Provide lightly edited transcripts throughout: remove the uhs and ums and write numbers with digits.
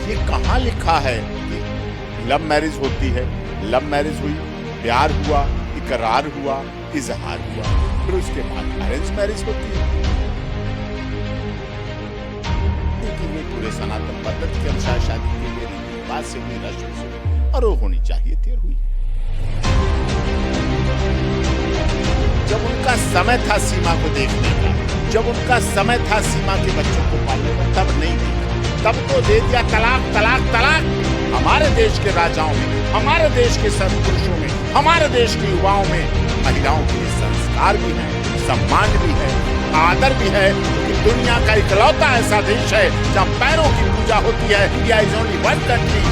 ये कहाँ लिखा है कि लव मैरिज होती है? लव मैरिज हुई, प्यार हुआ, इकरार हुआ, इजहार हुआ, फिर उसके बाद अरेंज मैरिज होती है। लेकिन ये पूरे सनातन पद्धति के अनुसार शादी के लिए रीति रिवाज से हुई, रस्म से हुई, और वो होनी चाहिए थी और हुई। जब उनका समय था सीमा को देखने का, जब उनका समय था सीमा के बच्चों को पालने का, तब नहीं देखा। तब तो दे दिया तलाक तलाक तलाक। हमारे देश के राजाओं में, हमारे देश के सत्पुरुषों में, हमारे देश के युवाओं में महिलाओं के लिए संस्कार भी है, सम्मान भी है, आदर भी है। कि दुनिया का इकलौता ऐसा देश है जहाँ पैरों की पूजा होती है। India is only one country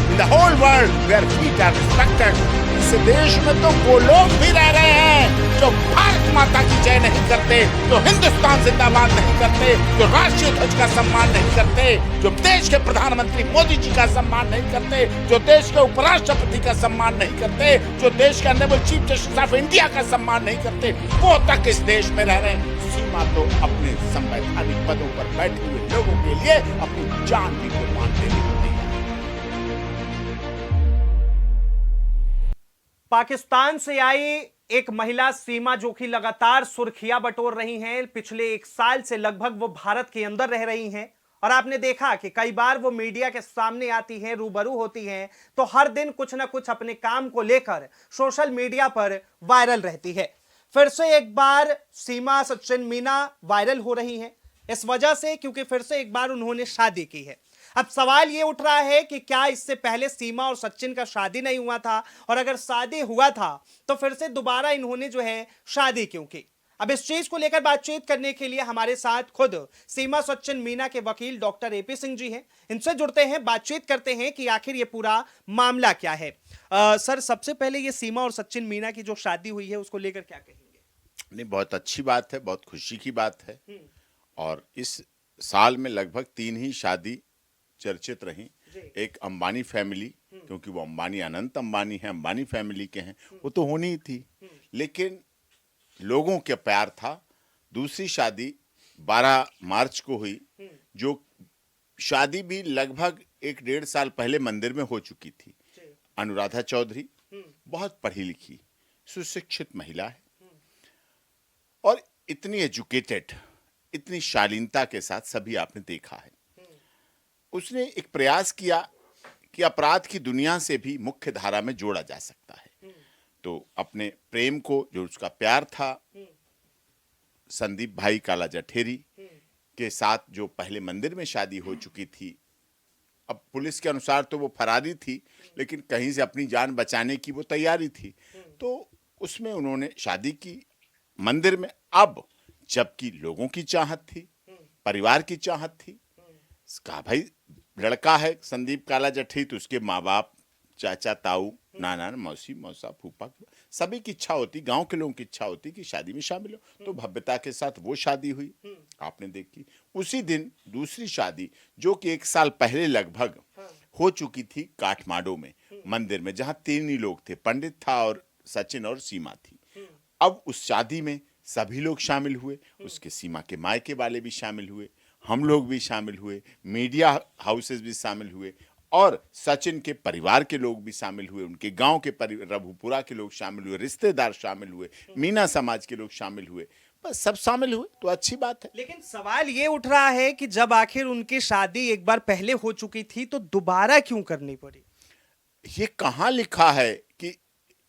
in the whole world where feet are respected. इस देश में तो वो लोग भी रह रहे हैं जो भारत माता की जय नहीं करते, जो हिंदुस्तान जिंदाबाद नहीं करते, जो राष्ट्रीय ध्वज का सम्मान नहीं करते, जो देश के प्रधानमंत्री मोदी जी का सम्मान नहीं करते, जो देश के उपराष्ट्रपति का सम्मान नहीं करते, जो देश के honourable chief justice of India का सम्मान नहीं करते, वो तक इस देश में रह रहे हैं। सीमा तो अपने संवैधानिक पदों पर बैठे हुए लोगों के लिए अपनी जान भी कुर्बान देने को तैयार। पाकिस्तान से आई एक महिला सीमा, जो कि लगातार सुर्खियां बटोर रही हैं। पिछले एक साल से लगभग वो भारत के अंदर रह रही हैं और आपने देखा कि कई बार वो मीडिया के सामने आती हैं, रूबरू होती हैं, तो हर दिन कुछ ना कुछ अपने काम को लेकर सोशल मीडिया पर वायरल रहती है। फिर से एक बार सीमा सचिन मीना वायरल हो रही हैं इस वजह से क्योंकि फिर से एक बार उन्होंने शादी की है। अब सवाल यह उठ रहा है कि क्या इससे पहले सीमा और सचिन का शादी नहीं हुआ था, और अगर शादी हुआ था तो फिर से दोबारा इन्होंने जो है शादी क्यों की। अब इस चीज को लेकर बातचीत करने के लिए हमारे साथ खुद सीमा सचिन मीना के वकील डॉक्टर एपी सिंह जी हैं। इनसे जुड़ते हैं, बातचीत करते हैं कि आखिर ये पूरा मामला क्या है। सर, सबसे पहले ये सीमा और सचिन मीना की जो शादी हुई है उसको लेकर क्या कहेंगे? नहीं, बहुत अच्छी बात है, बहुत खुशी की बात है। और इस साल में लगभग 3 ही शादी चर्चित रही। एक अंबानी फैमिली, क्योंकि वो अंबानी अनंत अंबानी है, अंबानी फैमिली के हैं, वो तो होनी ही थी, लेकिन लोगों के प्यार था। दूसरी शादी 12 मार्च को हुई, जो शादी भी लगभग 1-1.5 साल पहले मंदिर में हो चुकी थी। अनुराधा चौधरी बहुत पढ़ी लिखी सुशिक्षित महिला है और इतनी एजुकेटेड, इतनी शालीनता के साथ सभी आपने देखा है। उसने एक प्रयास किया कि अपराध की दुनिया से भी मुख्य धारा में जोड़ा जा सकता है। तो अपने प्रेम को, जो उसका प्यार था संदीप भाई काला जठेरी के साथ, जो पहले मंदिर में शादी हो चुकी थी, अब पुलिस के अनुसार तो वो फरारी थी, लेकिन कहीं से अपनी जान बचाने की वो तैयारी थी, तो उसमें उन्होंने शादी की मंदिर में। अब जबकि लोगों की चाहत थी, परिवार की चाहत थी, कहा भाई लड़का है संदीप काला जठेरी, तो उसके माँ बाप, चाचा, ताऊ, नाना, मौसी, मौसा, फूफा, सभी की इच्छा होती, गांव के लोगों की इच्छा होती कि शादी में शामिल हो। तो भव्यता के साथ वो शादी हुई, आपने देखी। उसी दिन दूसरी शादी, जो कि 1 साल पहले लगभग हो चुकी थी, काठमांडू में मंदिर में, जहां 3 ही लोग थे, पंडित था और सचिन और सीमा थी। अब उस शादी में सभी लोग शामिल हुए, उसके सीमा के मायके वाले भी शामिल हुए, हम लोग भी शामिल हुए, मीडिया हाउसेस भी शामिल हुए, और सचिन के परिवार के लोग भी शामिल हुए, उनके गांव के रघुपुरा के लोग शामिल हुए, रिश्तेदार शामिल हुए, मीना समाज के लोग शामिल हुए, बस सब शामिल हुए, तो अच्छी बात है। लेकिन सवाल ये उठ रहा है कि जब आखिर उनकी शादी एक बार पहले हो चुकी थी तो दोबारा क्यों करनी पड़ी? ये कहाँ लिखा है कि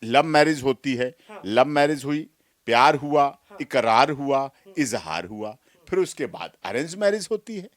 लव मैरिज होती है? लव मैरिज हुई, प्यार हुआ, इकरार हुआ, इजहार हुआ, फिर उसके बाद अरेंज मैरिज होती है।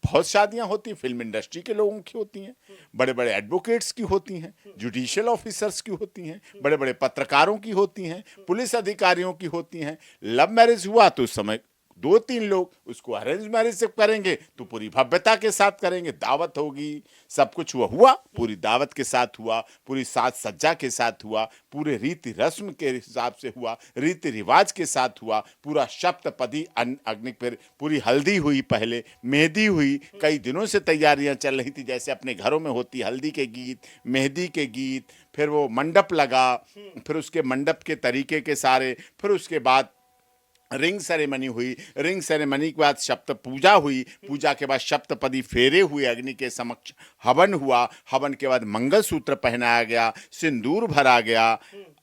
बहुत शादियां होती हैं, फिल्म इंडस्ट्री के लोगों की होती हैं, बड़े बड़े एडवोकेट्स की होती हैं, जुडिशियल ऑफिसर्स की होती हैं, बड़े बड़े पत्रकारों की होती हैं, पुलिस अधिकारियों की होती हैं। लव मैरिज हुआ तो उस समय 2-3 लोग उसको अरेंज मैरिज से करेंगे तो पूरी भव्यता के साथ करेंगे, दावत होगी, सब कुछ हुआ, पूरी दावत के साथ हुआ, पूरी साज सज्जा के साथ हुआ, पूरे रीति रस्म के हिसाब से हुआ, रीति रिवाज के साथ हुआ, पूरा सप्तपदी अग्नि पर पूरी हल्दी हुई, पहले मेहंदी हुई, कई दिनों से तैयारियां चल रही थी, जैसे अपने घरों में होती हल्दी के गीत, मेहंदी के गीत, फिर वो मंडप लगा, फिर उसके मंडप के तरीके के सारे, फिर उसके बाद रिंग सेरेमनी हुई, रिंग सेरेमनी के बाद शपथ पूजा हुई, पूजा के बाद सप्तपदी फेरे हुए, अग्नि के समक्ष हवन हुआ, हवन के बाद मंगलसूत्र पहनाया गया, सिंदूर भरा गया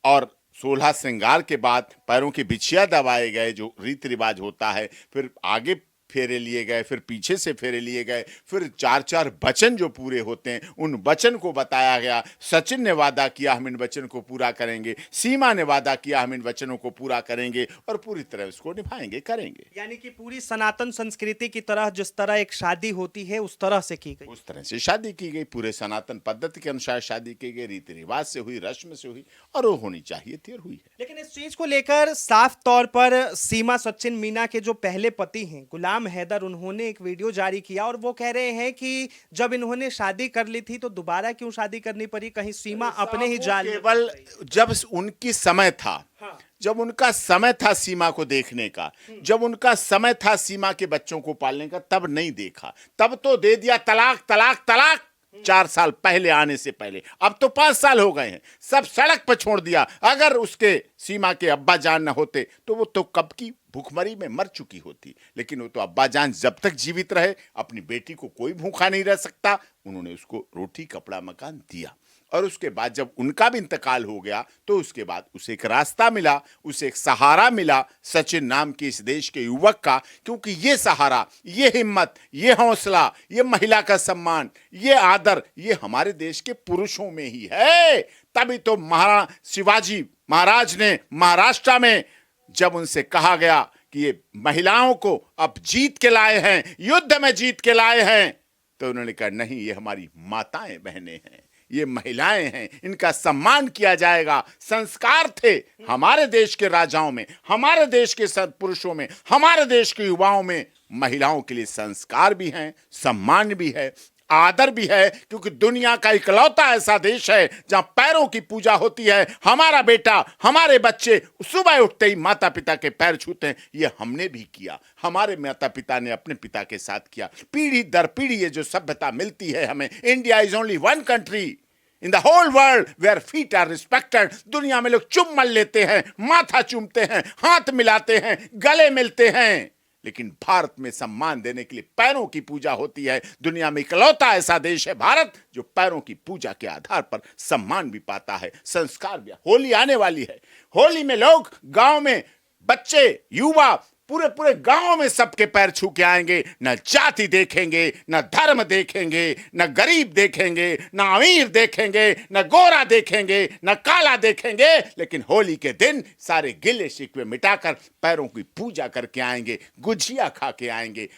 और 16 श्रृंगार के बाद पैरों की बिछिया दबाए गए, जो रीति रिवाज होता है। फिर आगे फेरे लिए गए, फिर पीछे से फेरे लिए गए, फिर 4-4 वचन जो पूरे होते हैं उन वचन को बताया गया। सचिन ने वादा किया हम इन वचन को पूरा करेंगे, सीमा ने वादा किया हम इन वचनों को पूरा करेंगे और पूरी तरह उसको निभाएंगे, करेंगे। यानी कि पूरी सनातन संस्कृति की तरह जिस तरह एक शादी होती है उस तरह से की गई, उस तरह से शादी की गई, पूरे सनातन पद्धति के अनुसार शादी की गई, रीति रिवाज से हुई, रस्म से हुई और वो होनी चाहिए थी और हुई है। लेकिन इस चीज को लेकर साफ तौर पर सीमा सचिन मीना के जो पहले पति हैं गुलाम हैदर, उन्होंने एक वीडियो जारी किया और वो कह रहे हैं कि जब इन्होंने शादी कर ली थी तो दोबारा क्यों शादी करनी पड़ी, कहीं सीमा अपने ही जाल में केवल जब उनकी समय था, हाँ। जब उनका समय था सीमा को देखने का, जब उनका समय था सीमा के बच्चों को पालने का, तब नहीं देखा। तब तो दे दिया तलाक तलाक तलाक 4 साल पहले आने से पहले। अब तो 5 साल हो गए हैं, सब सड़क पर छोड़ दिया। अगर उसके सीमा के अब्बा जान न होते तो वो तो कब की भूखमरी में मर चुकी होती। लेकिन वो तो अब्बा जान जब तक जीवित रहे, अपनी बेटी को कोई भूखा नहीं रह सकता, उन्होंने उसको रोटी कपड़ा मकान दिया। और उसके बाद जब उनका भी इंतकाल हो गया तो उसके बाद उसे एक रास्ता मिला, उसे एक सहारा मिला सचिन नाम के इस देश के युवक का। क्योंकि ये सहारा, ये हिम्मत, ये हौसला, ये महिला का सम्मान, ये आदर, ये हमारे देश के पुरुषों में ही है। तभी तो महाराज शिवाजी महाराज ने महाराष्ट्र में जब उनसे कहा गया कि ये महिलाओं को अब जीत के लाए हैं, युद्ध में जीत के लाए हैं, तो उन्होंने कहा नहीं, ये हमारी माताएं बहनें हैं, ये महिलाएं हैं, इनका सम्मान किया जाएगा। संस्कार थे हमारे देश के राजाओं में, हमारे देश के पुरुषों में, हमारे देश के युवाओं में महिलाओं के लिए संस्कार भी हैं, सम्मान भी है, आदर भी है। क्योंकि दुनिया का इकलौता ऐसा देश है जहां पैरों की पूजा होती है। हमारा बेटा, हमारे बच्चे सुबह उठते ही माता पिता के पैर छूते हैं। ये हमने भी किया, हमारे माता पिता ने अपने पिता के साथ किया। पीढ़ी दर पीढ़ी ये जो सभ्यता मिलती है हमें। India is only one country in the whole world where feet are respected. दुनिया में लोग चुम्बन लेते हैं, माथा चूमते हैं, हाथ मिलाते हैं, गले मिलते हैं, लेकिन भारत में सम्मान देने के लिए पैरों की पूजा होती है। दुनिया में इकलौता ऐसा देश है भारत जो पैरों की पूजा के आधार पर सम्मान भी पाता है, संस्कार भी। होली आने वाली है, होली में लोग गांव में बच्चे, युवा पूरे पूरे गांव में सबके पैर छू के आएंगे। न जाति देखेंगे, न धर्म देखेंगे, न गरीब देखेंगे, न अमीर देखेंगे, न गोरा देखेंगे, न काला देखेंगे, लेकिन होली के दिन सारे गिले शिकवे मिटाकर पैरों की पूजा करके आएंगे, गुजिया खा के आएंगे,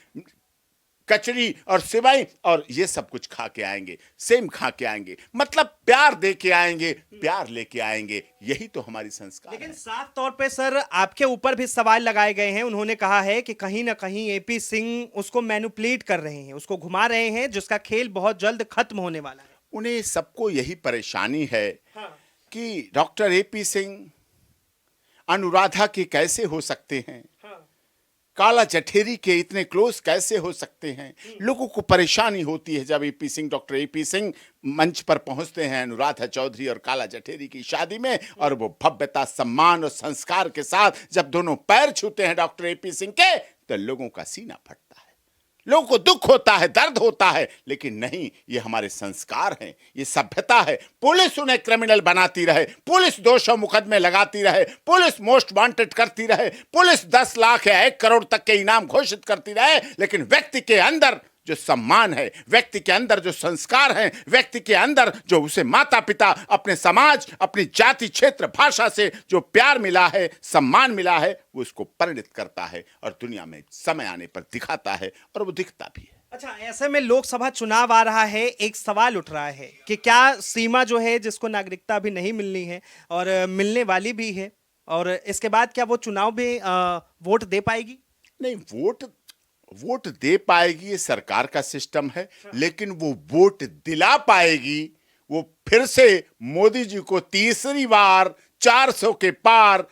कचरी और सिवाई और ये सब कुछ खा के आएंगे, सेम खा के आएंगे, मतलब प्यार दे के आएंगे, प्यार लेके आएंगे। यही तो हमारी संस्कार लेकिन है। साफ तौर पे सर आपके ऊपर भी सवाल लगाए गए हैं। उन्होंने कहा है कि कहीं ना कहीं एपी सिंह उसको मैनिपुलेट कर रहे हैं, उसको घुमा रहे हैं, जिसका खेल बहुत जल्द खत्म होने वाला है। उन्हें सबको यही परेशानी है हाँ। कि डॉक्टर एपी सिंह अनुराधा के कैसे हो सकते हैं, हाँ। काला जठेरी के इतने क्लोज कैसे हो सकते हैं। लोगों को परेशानी होती है जब AP Singh, doctor AP Singh मंच पर पहुंचते हैं अनुराधा चौधरी और काला जठेरी की शादी में, और वो भव्यता, सम्मान और संस्कार के साथ जब दोनों पैर छूते हैं डॉक्टर एपी सिंह के, तो लोगों का सीना फटता है, लोगों को दुख होता है, दर्द होता है। लेकिन नहीं, ये हमारे संस्कार हैं, ये सभ्यता है। पुलिस उन्हें क्रिमिनल बनाती रहे, पुलिस 200 मुकदमे लगाती रहे, पुलिस मोस्ट वांटेड करती रहे, पुलिस 10 लाख या 1 करोड़ तक के इनाम घोषित करती रहे, लेकिन व्यक्ति के अंदर जो सम्मान है, व्यक्ति के अंदर जो संस्कार हैं, व्यक्ति के अंदर जो उसे माता पिता, अपने समाज, अपनी जाति, क्षेत्र, भाषा से जो प्यार मिला है, सम्मान मिला है, वो उसको परिणित करता है और दुनिया में समय आने पर दिखाता है, और वो दिखता भी है। अच्छा, ऐसे में लोकसभा चुनाव आ रहा है, एक सवाल उठ रहा है कि क्या सीमा जो है, जिसको नागरिकता अभी नहीं मिलनी है और मिलने वाली भी है, और इसके बाद क्या वो चुनाव में वोट दे पाएगी? नहीं, वोट दे पाएगी, ये सरकार का सिस्टम है, लेकिन वो वोट दिला पाएगी, वो फिर से मोदी जी को तीसरी बार 400 के पार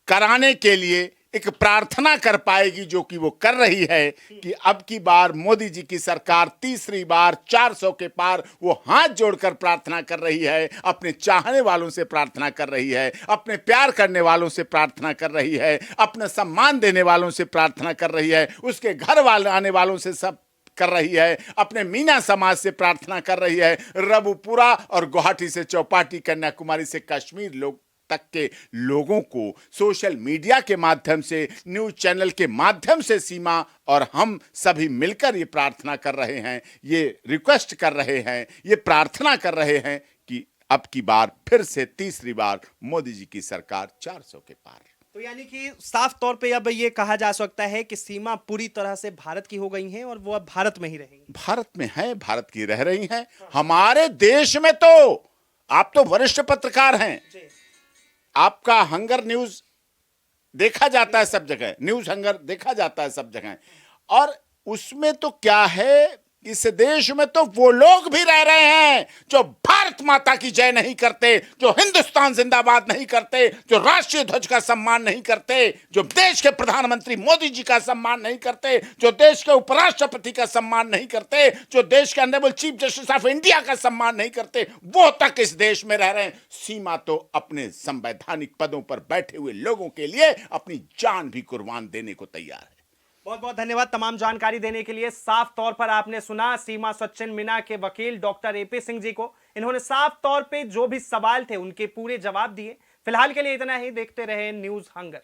कराने के लिए एक प्रार्थना कर पाएगी, जो कि वो कर रही है कि अब की बार मोदी जी की सरकार तीसरी बार 400 के पार वो हाथ जोड़कर प्रार्थना कर रही है, अपने चाहने वालों से प्रार्थना कर रही है, अपने प्यार करने वालों से प्रार्थना कर रही है, अपने सम्मान देने वालों से प्रार्थना कर रही है, उसके घर वाले आने वालों से सब कर रही है, अपने मीना समाज से प्रार्थना कर रही है, रबुपुरा और गुवाहाटी से चौपाटी, कन्याकुमारी से कश्मीर लोग तक के लोगों को सोशल मीडिया के माध्यम से, न्यूज चैनल के माध्यम से सीमा और हम सभी मिलकर ये प्रार्थना कर रहे हैं, ये रिक्वेस्ट कर रहे हैं, ये प्रार्थना कर रहे हैं कि अब की बार फिर से तीसरी बार मोदी जी की सरकार 400 के पार। तो यानी कि साफ तौर पे अब ये कहा जा सकता है कि सीमा पूरी तरह से भारत की हो गई हैं और वो अब भारत में ही रहेंगी। भारत में है, भारत की रह रही हैं। हमारे देश में तो, आप तो वरिष्ठ पत्रकार हैं, आपका हंगर न्यूज देखा जाता है सब जगह, न्यूज हंगर देखा जाता है सब जगह, और उसमें तो क्या है, इस देश में तो वो लोग भी रह रहे हैं जो भारत माता की जय नहीं करते, जो हिंदुस्तान जिंदाबाद नहीं करते, जो राष्ट्रीय ध्वज का सम्मान नहीं करते, जो देश के प्रधानमंत्री मोदी जी का सम्मान नहीं करते, जो देश के उपराष्ट्रपति का सम्मान नहीं करते, जो देश के honourable chief justice of India का सम्मान नहीं करते, वो तक इस देश में रह रहे हैं। सीमा तो अपने संवैधानिक पदों पर बैठे हुए लोगों के लिए अपनी जान भी कुर्बान देने को तैयार है। बहुत बहुत धन्यवाद तमाम जानकारी देने के लिए। साफ तौर पर आपने सुना सीमा सचिन मीना के वकील डॉक्टर एपी सिंह जी को। इन्होंने साफ तौर पे जो भी सवाल थे उनके पूरे जवाब दिए। फिलहाल के लिए इतना ही। देखते रहे न्यूज हंगर।